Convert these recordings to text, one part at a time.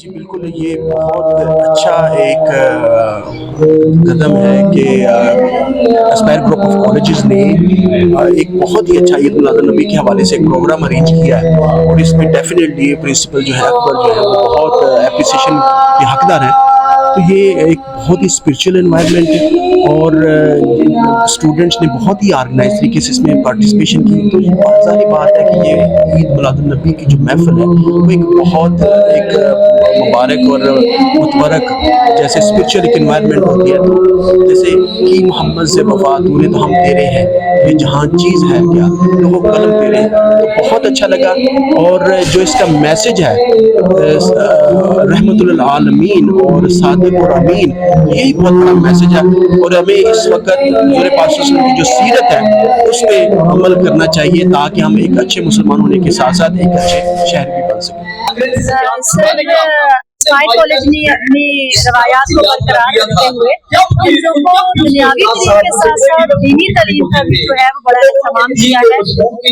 جی بالکل، یہ بہت اچھا ایک قدم ہے کہ اسپائر گروپ آف کالجز نے ایک بہت ہی اچھا عید میلاد النبی کے حوالے سے ایک پروگرام ارینج کیا ہے، اور اس میں ڈیفینیٹلی پرنسپل جو ہے اکبر جو ہے وہ بہت اپریسیشن کے حقدار ہیں۔ تو یہ ایک بہت ہی اسپرچل انوائرمنٹ ہے، اور اسٹوڈنٹس نے بہت ہی آرگنائز طریقے سے اس میں پارٹیسپیشن کی۔ تو یہ بہت ساری بات ہے کہ یہ عید میلاد النبی کی جو محفل ہے وہ ایک بہت ایک مبارک اور متبرک جیسے اسپرچل ایک انوائرمنٹ ہوتی ہے، تو جیسے کہ محمد سے وفا تو تو ہم تیرے ہیں، یہ جہاں چیز ہے کیا لوگوں قلم تیرے ہیں، تو بہت اچھا لگا۔ اور جو اس کا میسج ہے رحمت للعالمین اور صادق اور امین، یہی بہت بڑا میسج ہے، اور ہمیں اس وقت حضور پاک صلی اللہ علیہ وسلم کی جو سیرت ہے اس پہ عمل کرنا چاہیے، تاکہ ہم ایک اچھے مسلمان ہونے کے ساتھ ساتھ ایک اچھے شہر بھی بن سکیں۔ اسماعیل کالج نے اپنی روایات کو برقرار رکھتے ہوئے بچوں کو دنیاوی تعلیم کے ساتھ ساتھ دینی تعلیم کا بھی جو ہے وہ بڑا اہتمام کیا ہے،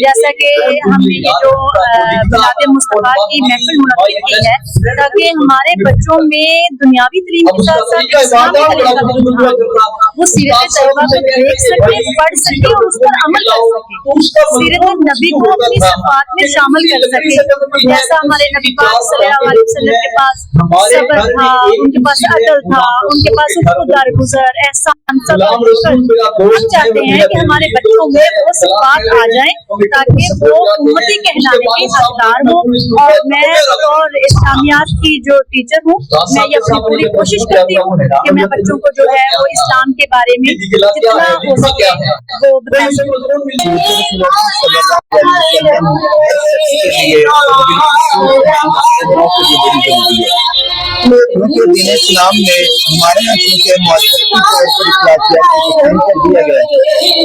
جیسا کہ ہم نے یہ جو میلاد مصطفیٰ کی محفل منعقد کی ہے، تاکہ ہمارے بچوں میں دنیاوی تعلیم کے ساتھ ساتھ اسلامی تعلیم کا بھی رجحان، وہ سیرت طیبہ کو دیکھ سکے، پڑھ سکے اور اس پر عمل کر سکے، سیرت نبی کو اپنی صفات میں شامل کر سکے، جیسا ہمارے نبی پاک صلی اللہ علیہ وسلم کے پاس صبر تھا، ان کے پاس عدل تھا، ان کے پاس درگزر، احسان، صبر۔ ہم چاہتے ہیں کہ ہمارے بچوں میں وہ صفات آ جائیں تاکہ وہ امتی کہلانے کے حقدار ہوں، اور میں اور اسلامیات کی جو ٹیچر ہوں، میں یہ اپنی پوری کوشش کرتی ہوں کہ میں بچوں کو جو ہے وہ اسلام کے بارے میں جتنا ہو سکے وہ بتا سکوں۔ کیونکہ دین اسلام میں ہمارے یہاں چونکہ معاشرتی طور پر اخلاقیات کو قائم کر دیا گیا ہے،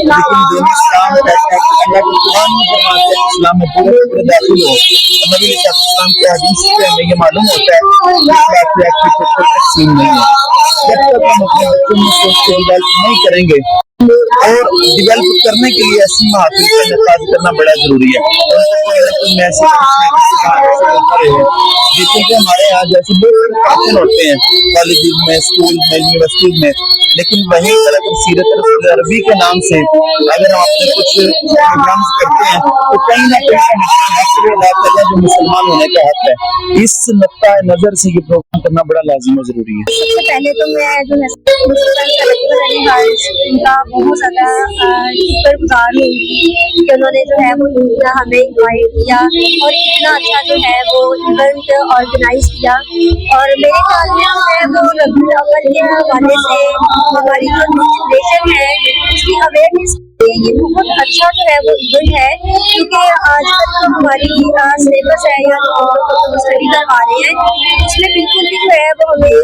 لیکن دین اسلام کہتا ہے کہ اللہ کے قرآن میں فرماتا ہے کہ اسلام میں پورے داخل ہو، اور نبی علیہ السلام کی حدیث سے ہمیں یہ معلوم ہوتا ہے کہ اخلاقیات کی کوئی تقسیم نہیں ہے۔ جب تک ہم اپنے بچوں میں سوچ کے ڈیولپ نہیں کریں گے، اور ڈیولپ کرنے کے لیے ایسی محافل کا انعقاد کرنا بڑا ضروری ہے، جیسے کہ ہمارے یہاں جیسے بہت فنکشن ہوتے ہیں کالجز میں، اسکول میں، یونیورسٹیز میں، لیکن وہیں پر اگر سیرت رسول عربی کے نام سے اگر ہم اپنے کچھ پروگرامز کرتے ہیں تو کہیں نہ کہیں حق ادا کرنا جو مسلمان ہونے کا حق ہے، اس نقطہ نظر سے یہ پروگرام کرنا بڑا لازم و ضروری ہے۔ سب سے پہلے تو میں جو ہے ان کا بہت زیادہ شکر گزار ہوں کہ انہوں نے جو ہے وہ ہمیں انوائٹ کیا اور اتنا اچھا جو ہے وہ ایونٹ آرگنائز کیا، اور میرے خیال میں جو ہے وہ ربیع الاول کے حوالے سے ہماری جو جنریشن ہے اس کی اویئرنیس یہ بہت اچھا جو ہے وہ ایونٹ ہے، کیونکہ آج کل جو ہماری سلیبس ہے یا جو ہم اسٹڈی کروا رہے ہیں اس میں بالکل بھی جو ہے وہ ہمیں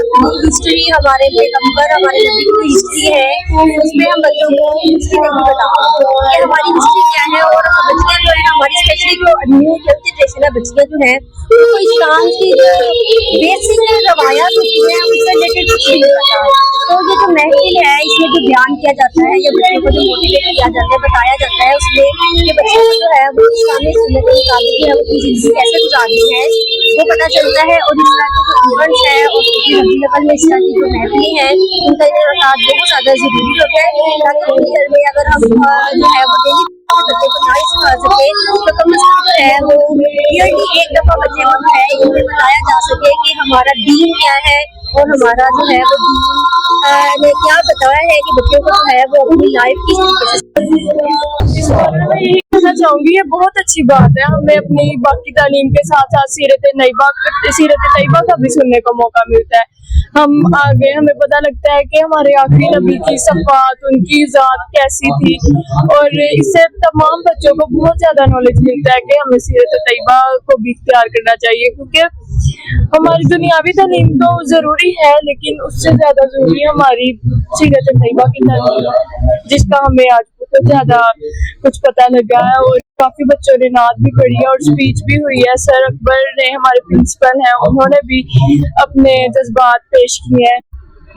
ہسٹری، ہمارے پیغمبر، ہمارے نبی کی ہسٹری ہے، اس میں ہم بچوں کو ہسٹری نہیں بتاتے کہ ہماری ہسٹری کیا ہے، اور بچیاں جو ہے ہماری اسپیشلی جو نیو جنریشن ہے بچیاں جو ہیں وہ اسلام کی جو بیسک روایات ہوتی ہیں ان سے ریلیٹڈ کچھ نہیں پتا۔ تو یہ جو محفل ہے اس میں جو بیان کیا جاتا ہے یا بچوں کو جو موٹیویٹ کیا جاتا ہے، بتایا جاتا ہے اس میں کہ بچوں کو جو ہے وہ اسلامی سنت کے مطابق ہے وہ اپنی زندگی کیسے گزارنی ہے وہ پتہ چلتا ہے، اور اس طرح کے جو ایونٹس ہیں اور ربیع الاول میں اس طرح کی جو محفلیں ہیں ان کا انعقاد بہت زیادہ ضروری ہوتا ہے، تاکہ اپنے گھر میں اگر ہم جو ہے وہ ڈیلی بچے کو نہ سکھا سکے تو کم از کم جو ہے وہ ایئرلی ایک دفعہ بچے کو جو ہے یہ بتایا جا سکے کہ ہمارا دین کیا ہے اور ہمارا جو ہے وہ دین نے کیا بتایا ہے کہ بچوں کو جو ہے وہ اپنی لائف کی میں یہی کہنا چاہوں گی یہ بہت اچھی بات ہے، ہمیں اپنی باقی تعلیم کے ساتھ ساتھ سیرت طیبہ کا بھی سننے کا موقع ملتا ہے۔ ہم آگے ہمیں پتہ لگتا ہے کہ ہمارے آخری نبی کی صفات، ان کی ذات کیسی تھی، اور اس سے تمام بچوں کو بہت زیادہ نالج ملتا ہے کہ ہمیں سیرت طیبہ کو بھی اختیار کرنا چاہیے، کیونکہ ہماری دنیاوی تعلیم تو ضروری ہے لیکن اس سے زیادہ ضروری ہماری سیرت طیبہ کی تعلیم، جس کا ہمیں آج بہت زیادہ کچھ پتہ لگا ہے، اور کافی بچوں نے نعت بھی پڑھی ہے اور اسپیچ بھی ہوئی ہے۔ سر اکبر نے ہمارے پرنسپل ہیں، انہوں نے بھی اپنے جذبات پیش کیے ہیں۔